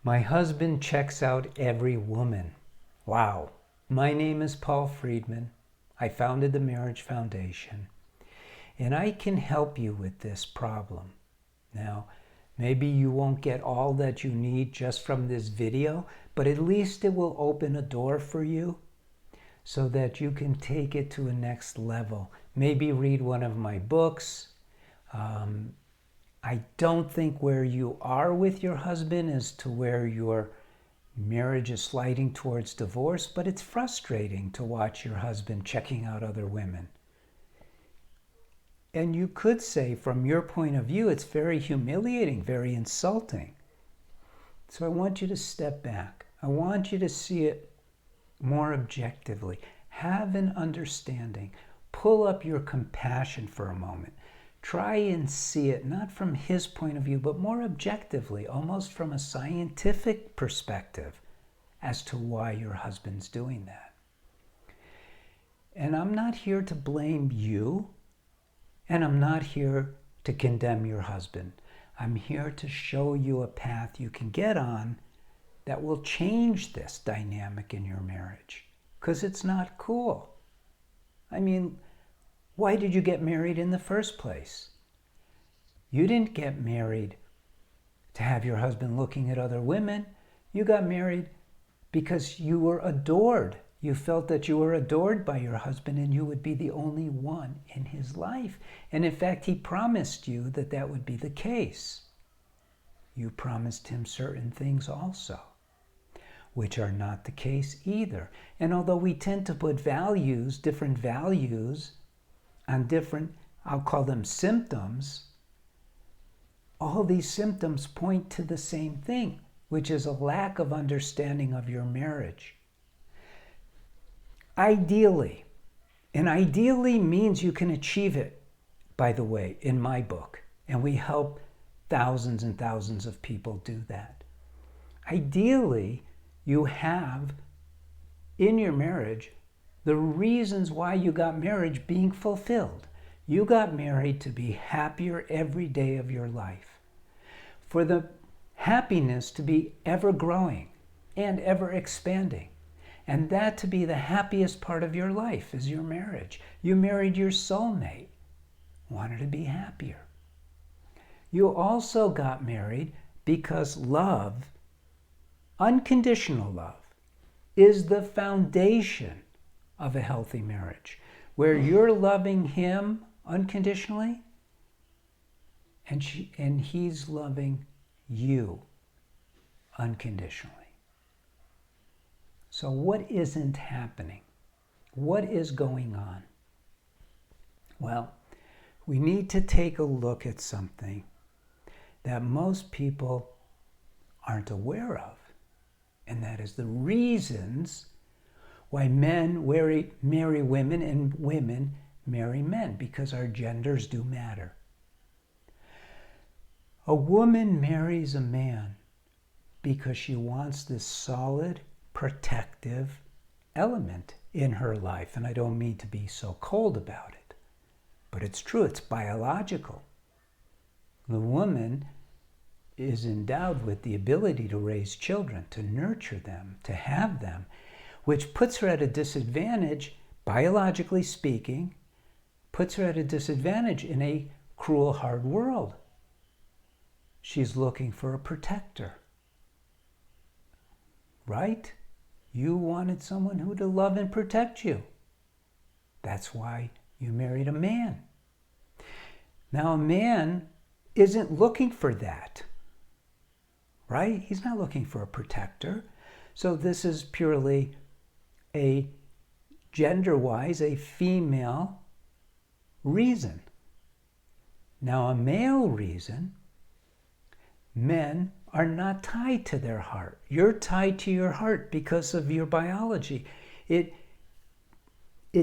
My husband checks out every woman. Wow. My name is Paul Friedman. I founded the Marriage Foundation, and I can help you with this problem. Now, maybe you won't get all that you need just from this video, but at least it will open a door for you so that you can take it to a next level. Maybe read one of my books. I don't think where you are with your husband is to where your marriage is sliding towards divorce, but it's frustrating to watch your husband checking out other women. And you could say, from your point of view, it's very humiliating, very insulting. So I want you to step back. I want you to see it more objectively. Have an understanding. Pull up your compassion for a moment. Try and see it not from his point of view, but more objectively, almost from a scientific perspective as to why your husband's doing that. And I'm not here to blame you, and I'm not here to condemn your husband. I'm here to show you a path you can get on that will change this dynamic in your marriage, because it's not cool. I mean, why did you get married in the first place? You didn't get married to have your husband looking at other women. You got married because you were adored. You felt that you were adored by your husband and you would be the only one in his life. And in fact, he promised you that that would be the case. You promised him certain things also, which are not the case either. And although we tend to put values, different values, on different, I'll call them symptoms, all these symptoms point to the same thing, which is a lack of understanding of your marriage. Ideally, and ideally means you can achieve it, by the way, in my book, and we help thousands and thousands of people do that. Ideally, you have in your marriage the reasons why you got married being fulfilled. You got married to be happier every day of your life, for the happiness to be ever growing and ever expanding, and that to be the happiest part of your life is your marriage. You married your soulmate, wanted to be happier. You also got married because love, unconditional love, is the foundation of a healthy marriage, where you're loving him unconditionally and he's loving you unconditionally. So what isn't happening? What is going on? Well, we need to take a look at something that most people aren't aware of, and that is the reasons why men marry women and women marry men, because our genders do matter. A woman marries a man because she wants this solid, protective element in her life. And I don't mean to be so cold about it, but it's true, it's biological. The woman is endowed with the ability to raise children, to nurture them, to have them, which puts her at a disadvantage, biologically speaking, puts her at a disadvantage in a cruel, hard world. She's looking for a protector, right? You wanted someone who to love and protect you. That's why you married a man. Now, a man isn't looking for that, right? He's not looking for a protector. So this is purely a gender-wise, a female reason. Now, a male reason, men are not tied to their heart. You're tied to your heart because of your biology. It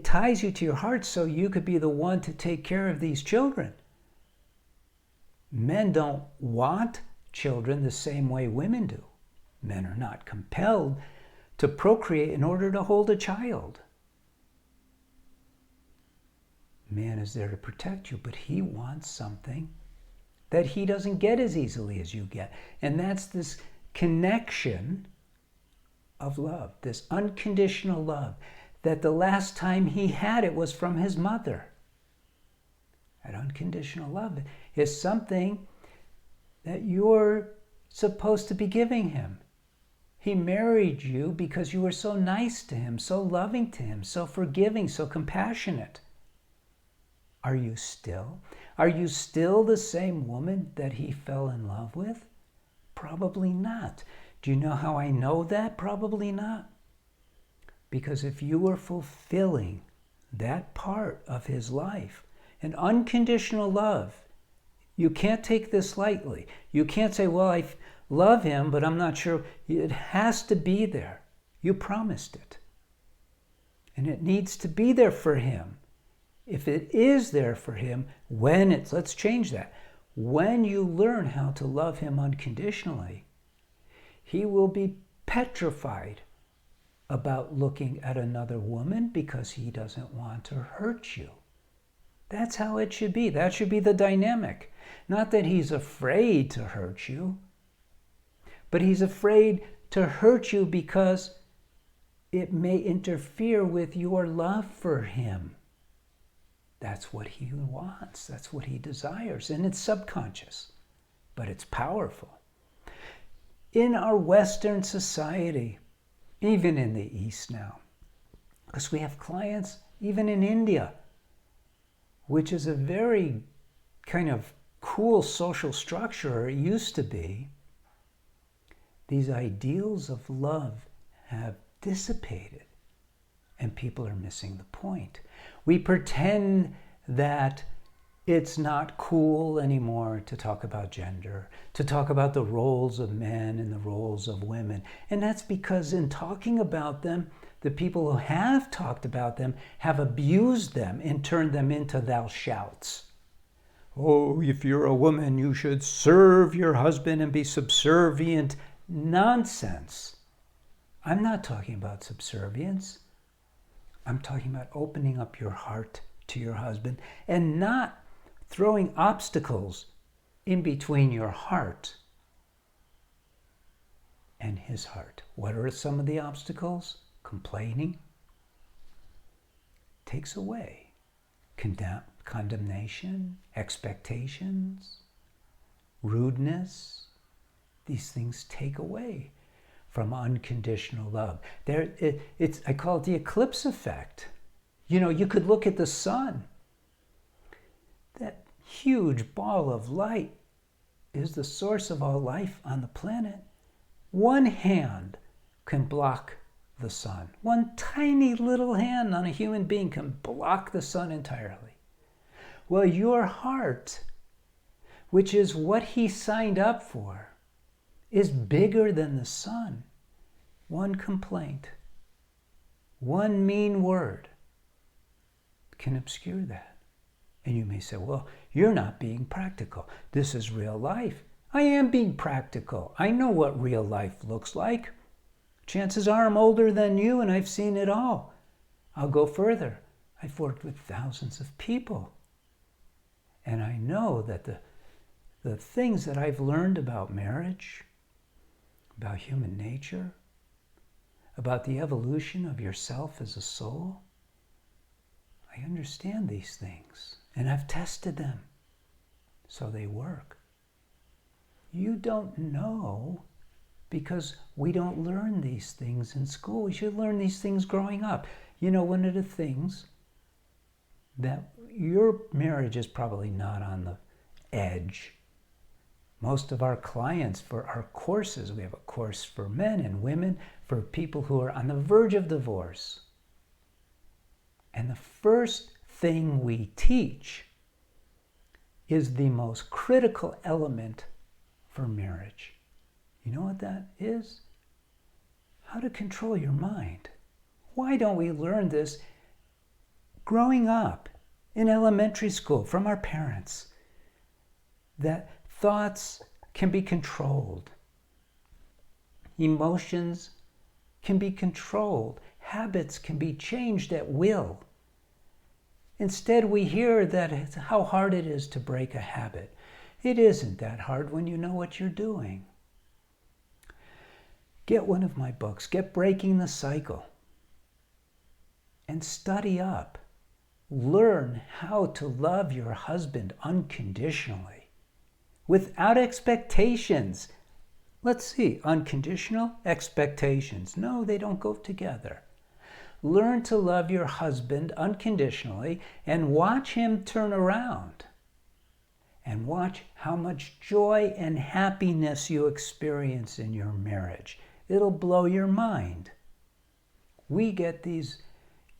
ties you to your heart so you could be the one to take care of these children. Men don't want children the same way women do. Men are not compelled to procreate in order to hold a child. Man is there to protect you, but he wants something that he doesn't get as easily as you get. And that's this connection of love, this unconditional love, that the last time he had it was from his mother. That unconditional love is something that you're supposed to be giving him. He married you because you were so nice to him, so loving to him, so forgiving, so compassionate. Are you still? Are you still the same woman that he fell in love with? Probably not. Do you know how I know that? Probably not. Because if you were fulfilling that part of his life, an unconditional love, you can't take this lightly. You can't say, well, I love him, but I'm not sure. It has to be there. You promised it. And it needs to be there for him. If it is there for him, let's change that. When you learn how to love him unconditionally, he will be petrified about looking at another woman because he doesn't want to hurt you. That's how it should be. That should be the dynamic. Not that he's afraid to hurt you, but he's afraid to hurt you because it may interfere with your love for him. That's what he wants. That's what he desires. And it's subconscious, but it's powerful. In our Western society, even in the East now, because we have clients even in India, which is a very kind of cool social structure, or it used to be, these ideals of love have dissipated and people are missing the point. We pretend that it's not cool anymore to talk about gender, to talk about the roles of men and the roles of women. And that's because in talking about them, the people who have talked about them have abused them and turned them into thou shouts. Oh, if you're a woman, you should serve your husband and be subservient. Nonsense. I'm not talking about subservience. I'm talking about opening up your heart to your husband and not throwing obstacles in between your heart and his heart. What are some of the obstacles? Complaining takes away. Condemnation, expectations, rudeness. These things take away from unconditional love. I call it the eclipse effect. You could look at the sun. That huge ball of light is the source of all life on the planet. One hand can block the sun. One tiny little hand on a human being can block the sun entirely. Well, your heart, which is what he signed up for, is bigger than the sun. One complaint, one mean word can obscure that. And you may say, well, you're not being practical. This is real life. I am being practical. I know what real life looks like. Chances are I'm older than you and I've seen it all. I'll go further. I've worked with thousands of people. And I know that the things that I've learned about marriage, about human nature, about the evolution of yourself as a soul, I understand these things and I've tested them, so they work. You don't know because we don't learn these things in school. We should learn these things growing up. One of the things that your marriage is probably not on the edge. Most of our clients for our courses, we have a course for men and women, for people who are on the verge of divorce. And the first thing we teach is the most critical element for marriage. You know what that is? How to control your mind. Why don't we learn this growing up in elementary school from our parents? That thoughts can be controlled. Emotions can be controlled. Habits can be changed at will. Instead, we hear that how hard it is to break a habit. It isn't that hard when you know what you're doing. get one of my books, get Breaking the Cycle, and study up. Learn how to love your husband unconditionally, without expectations. Let's see, unconditional expectations. No, they don't go together. Learn to love your husband unconditionally and watch him turn around. And watch how much joy and happiness you experience in your marriage. It'll blow your mind. We get these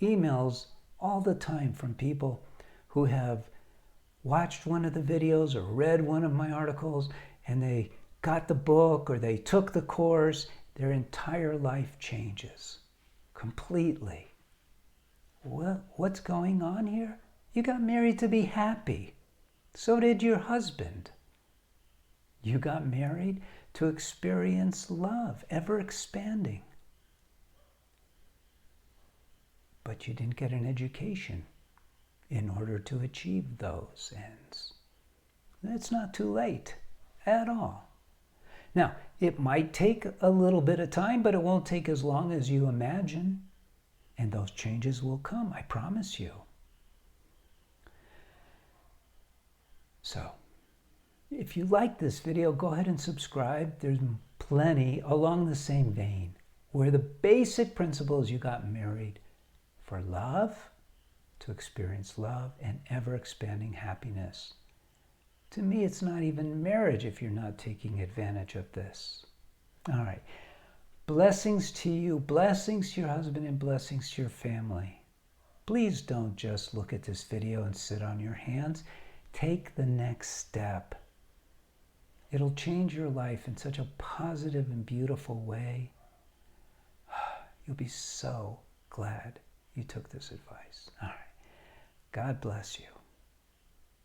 emails all the time from people who have watched one of the videos or read one of my articles, and they got the book or they took the course. Their entire life changes completely. Well, what's going on here? You got married to be happy. So did your husband. You got married to experience love, ever expanding. But you didn't get an education in order to achieve those ends. It's not too late at all. Now, it might take a little bit of time, but it won't take as long as you imagine. And those changes will come, I promise you. So, if you like this video, go ahead and subscribe. There's plenty along the same vein, where the basic principles: you got married for love, to experience love and ever-expanding happiness. To me, it's not even marriage if you're not taking advantage of this. All right. Blessings to you, blessings to your husband, and blessings to your family. Please don't just look at this video and sit on your hands. Take the next step. It'll change your life in such a positive and beautiful way. You'll be so glad you took this advice. All right. God bless you.